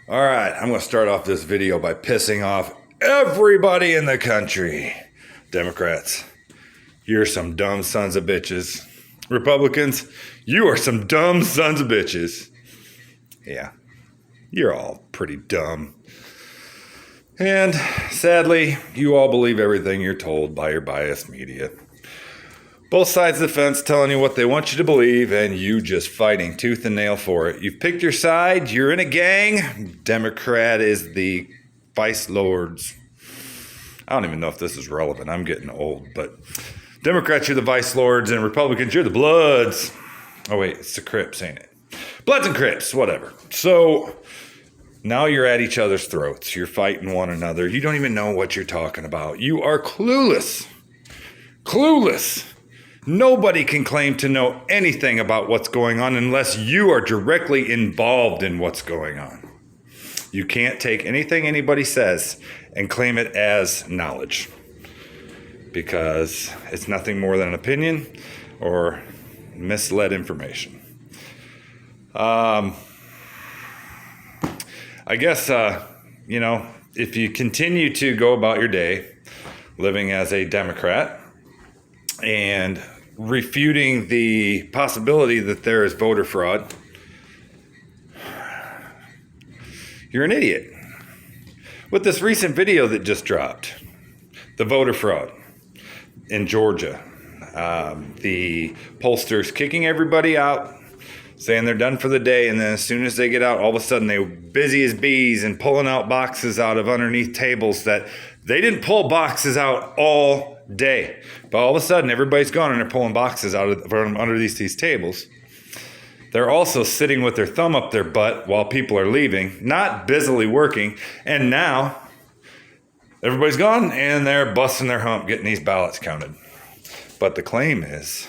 All right, I'm going to start off this video by pissing off everybody in the country. Democrats, you're some dumb sons of bitches. Republicans, you are some dumb sons of bitches. Yeah, you're all pretty dumb. And sadly, you all believe everything you're told by your biased media. Both sides of the fence telling you what they want you to believe, and you just fighting tooth and nail for it. You've picked your side. You're in a gang. Democrat is the vice lords. I don't even know if this is relevant. I'm getting old, but Democrats, you're the vice lords, and Republicans, you're the bloods. Oh, wait, it's the Crips, ain't it? Bloods and Crips, whatever. So now you're at each other's throats. You're fighting one another. You don't even know what you're talking about. You are clueless. Clueless. Nobody can claim to know anything about what's going on unless you are directly involved in what's going on. You can't take anything anybody says and claim it as knowledge, because it's nothing more than an opinion or misled information. I guess, if you continue to go about your day living as a Democrat and refuting the possibility that there is voter fraud, you're an idiot. With this recent video that just dropped, the voter fraud in Georgia, the pollsters kicking everybody out, saying they're done for the day, and then as soon as they get out, all of a sudden they're busy as bees and pulling out boxes out of underneath tables that they didn't pull boxes out all day. But all of a sudden, everybody's gone and they're pulling boxes out from underneath these tables. They're also sitting with their thumb up their butt while people are leaving, not busily working. And now, everybody's gone and they're busting their hump getting these ballots counted. But the claim is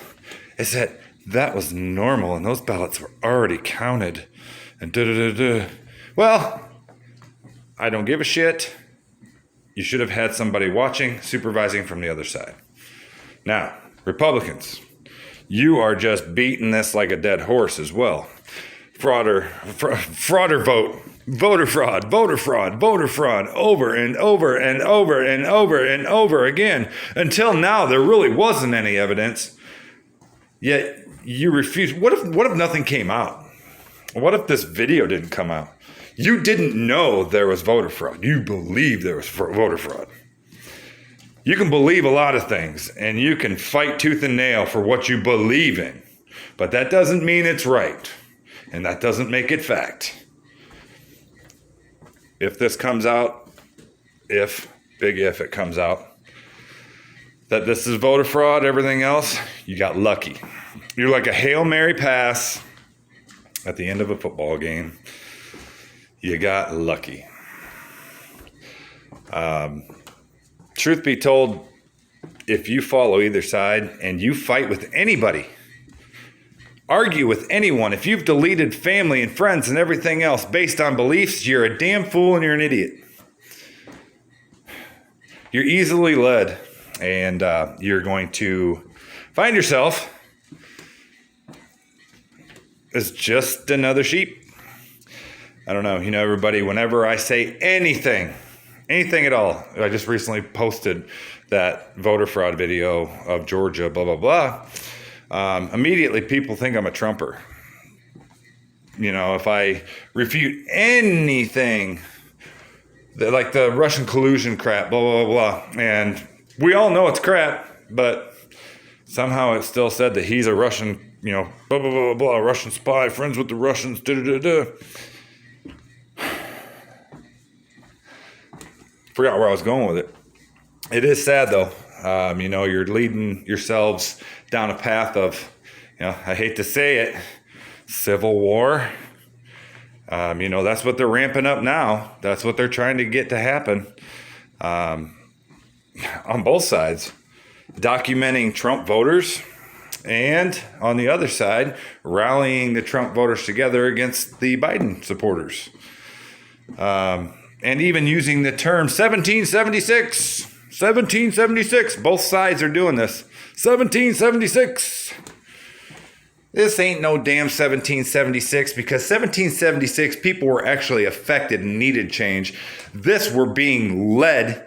that was normal and those ballots were already counted. And Well, I don't give a shit. You should have had somebody watching, supervising from the other side. Now, Republicans, you are just beating this like a dead horse as well. Frauder vote, voter fraud, over and over and over and over and over again. Until now, there really wasn't any evidence. Yet you refuse. What if nothing came out? What if this video didn't come out? You didn't know there was voter fraud. You believe there was voter fraud. You can believe a lot of things, and you can fight tooth and nail for what you believe in. But that doesn't mean it's right, and that doesn't make it fact. If this comes out, big if it comes out, that this is voter fraud, everything else, you got lucky. You're like a Hail Mary pass at the end of a football game. You got lucky. Truth be told, if you follow either side and you fight with anybody, argue with anyone, if you've deleted family and friends and everything else based on beliefs, you're a damn fool and you're an idiot. You're easily led, and you're going to find yourself as just another sheep. I don't know. Everybody, whenever I say anything at all, I just recently posted that voter fraud video of Georgia, blah, blah, blah. Immediately people think I'm a Trumper. If I refute anything, like the Russian collusion crap, blah, blah, blah. And we all know it's crap, but somehow it's still said that he's a Russian, blah, blah, blah, blah, Russian spy, friends with the Russians, da-da-da-da. Forgot where I was going with it. It is sad, though. You're leading yourselves down a path of, I hate to say it, civil war. That's what they're ramping up now. That's what they're trying to get to happen on both sides. Documenting Trump voters, and on the other side, rallying the Trump voters together against the Biden supporters. And even using the term 1776. Both sides are doing this. 1776. This ain't no damn 1776, because 1776 people were actually affected and needed change. This we're being led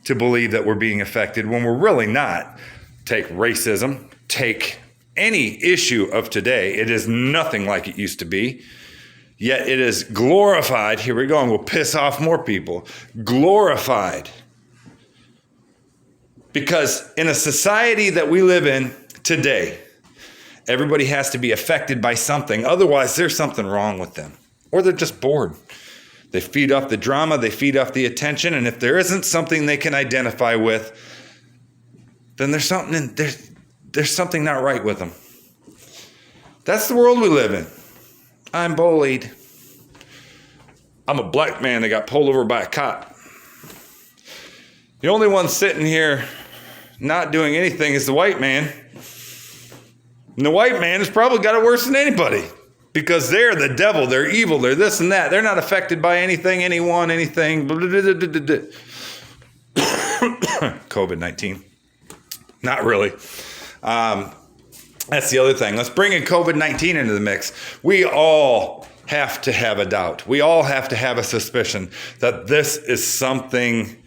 to believe that we're being affected when we're really not. Take racism, take any issue of today. It is nothing like it used to be. Yet it is glorified. Here we go, and we'll piss off more people. Glorified. Because in a society that we live in today, everybody has to be affected by something. Otherwise, there's something wrong with them. Or they're just bored. They feed off the drama. They feed off the attention. And if there isn't something they can identify with, then there's something not right with them. That's the world we live in. I'm bullied. I'm a black man that got pulled over by a cop. The only one sitting here not doing anything is the white man. And the white man has probably got it worse than anybody, because they're the devil, they're evil, they're this and that. They're not affected by anything, anyone, anything. COVID-19. Not really. That's the other thing. Let's bring in COVID-19 into the mix. We all have to have a doubt. We all have to have a suspicion that this is something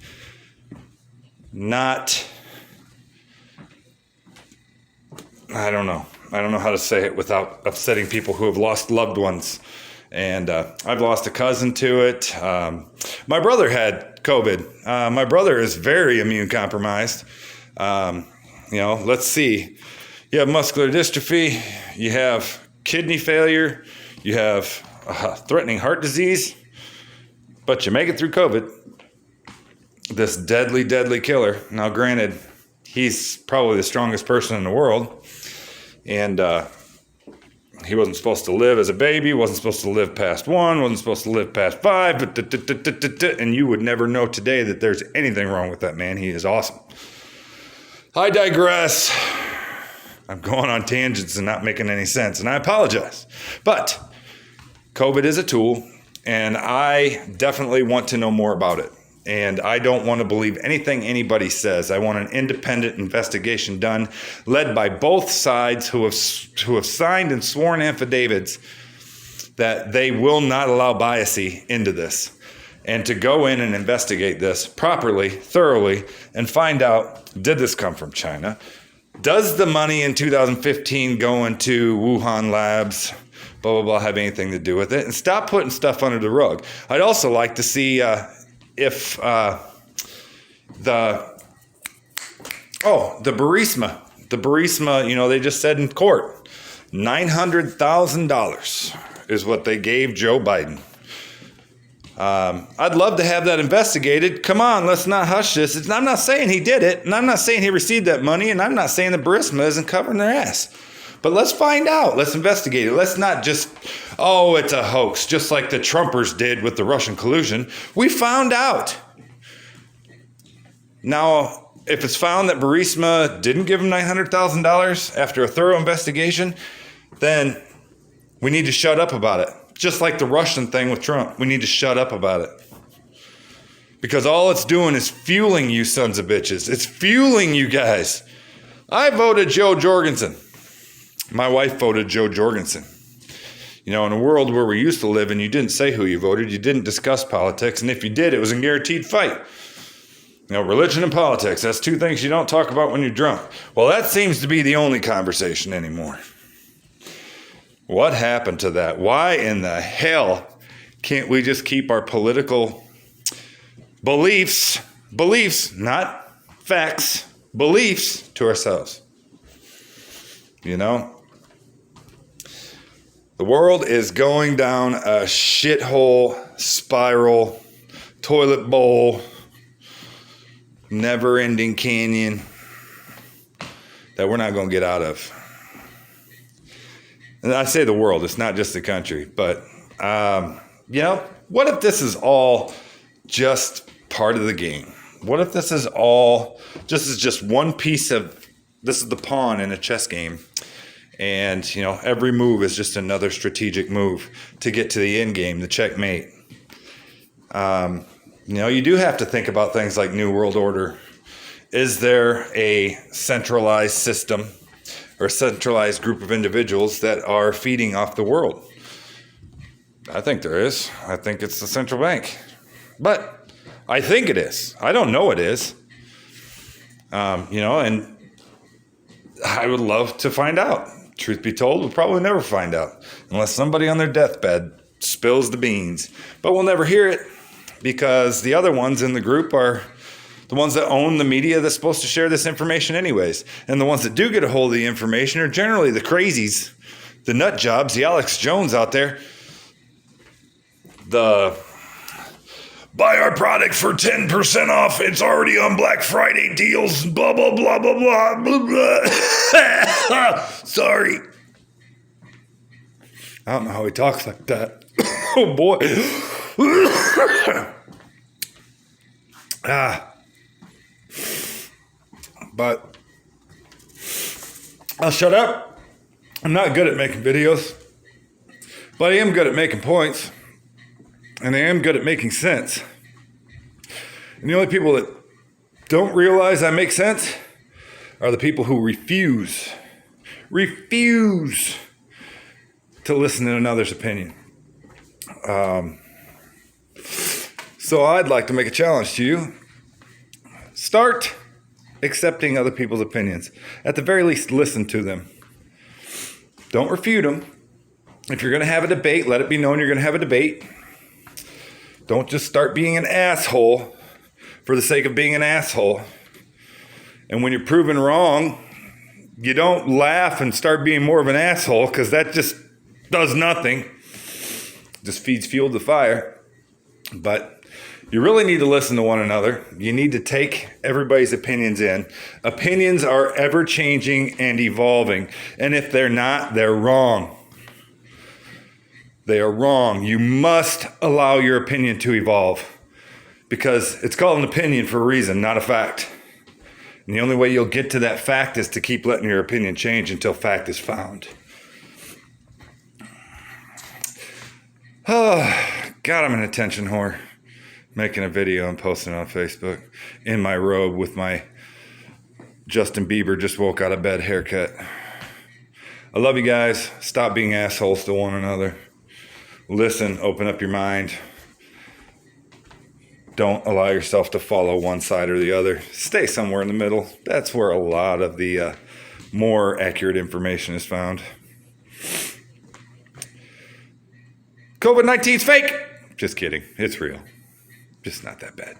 not... I don't know how to say it without upsetting people who have lost loved ones. And I've lost a cousin to it. My brother had COVID. My brother is very immune compromised. Let's see. You have muscular dystrophy. You have kidney failure. You have threatening heart disease. But you make it through COVID. This deadly, deadly killer. Now, granted, he's probably the strongest person in the world. And he wasn't supposed to live as a baby, wasn't supposed to live past 1, wasn't supposed to live past 5, and you would never know today that there's anything wrong with that man. He is awesome. I digress. I'm going on tangents and not making any sense, and I apologize. But COVID is a tool, and I definitely want to know more about it. And I don't want to believe anything anybody says. I want an independent investigation done, led by both sides who have signed and sworn affidavits that they will not allow biasy into this, and to go in and investigate this properly, thoroughly, and find out, did this come from China? Does the money in 2015 go into Wuhan labs, blah, blah, blah, have anything to do with it? And stop putting stuff under the rug. I'd also like to see... if the Burisma, they just said in court, $900,000 is what they gave Joe Biden. I'd love to have that investigated. Come on, let's not hush this. I'm not saying he did it, and I'm not saying he received that money, and I'm not saying the Burisma isn't covering their ass. But let's find out. Let's investigate it. Let's not just, it's a hoax, just like the Trumpers did with the Russian collusion. We found out. Now, if it's found that Burisma didn't give him $900,000 after a thorough investigation, then we need to shut up about it. Just like the Russian thing with Trump. We need to shut up about it. Because all it's doing is fueling you sons of bitches. It's fueling you guys. I voted Joe Jorgensen. My wife voted Joe Jorgensen. In a world where we used to live and you didn't say who you voted, you didn't discuss politics, and if you did, it was a guaranteed fight. Religion and politics, that's two things you don't talk about when you're drunk. Well, that seems to be the only conversation anymore. What happened to that? Why in the hell can't we just keep our political beliefs, not facts, beliefs to ourselves? The world is going down a shithole, spiral, toilet bowl, never-ending canyon that we're not going to get out of. And I say the world, it's not just the country. But, what if this is all just part of the game? What if this is all just one piece of, this is the pawn in a chess game. And, every move is just another strategic move to get to the end game, the checkmate. You do have to think about things like New World Order. Is there a centralized system or a centralized group of individuals that are feeding off the world. I think there is. I think it's the central bank. But I think it is. I don't know it is. And I would love to find out. Truth be told, we'll probably never find out unless somebody on their deathbed spills the beans. But we'll never hear it because the other ones in the group are the ones that own the media that's supposed to share this information anyways. And the ones that do get a hold of the information are generally the crazies, the nut jobs, the Alex Jones out there. The buy our product for 10% off. It's already on Black Friday deals. Blah, blah, blah, blah, blah, blah, blah. Sorry. I don't know how he talks like that. Oh, boy. But I'll shut up. I'm not good at making videos, but I am good at making points. And I am good at making sense. And the only people that don't realize I make sense are the people who refuse to listen to another's opinion. So I'd like to make a challenge to you. Start accepting other people's opinions. At the very least, listen to them. Don't refute them. If you're going to have a debate, let it be known you're going to have a debate. Don't just start being an asshole for the sake of being an asshole. And when you're proven wrong, you don't laugh and start being more of an asshole because that just does nothing. Just feeds fuel to the fire. But you really need to listen to one another. You need to take everybody's opinions in. Opinions are ever changing and evolving. And if they're not, they're wrong. They are wrong. You must allow your opinion to evolve because it's called an opinion for a reason, not a fact. And the only way you'll get to that fact is to keep letting your opinion change until fact is found. Oh, God, I'm an attention whore. Making a video and posting it on Facebook in my robe with my Justin Bieber just woke out of bed haircut. I love you guys. Stop being assholes to one another. Listen, open up your mind. Don't allow yourself to follow one side or the other. Stay somewhere in the middle. That's where a lot of the more accurate information is found. COVID-19 is fake. Just kidding. It's real. Just not that bad.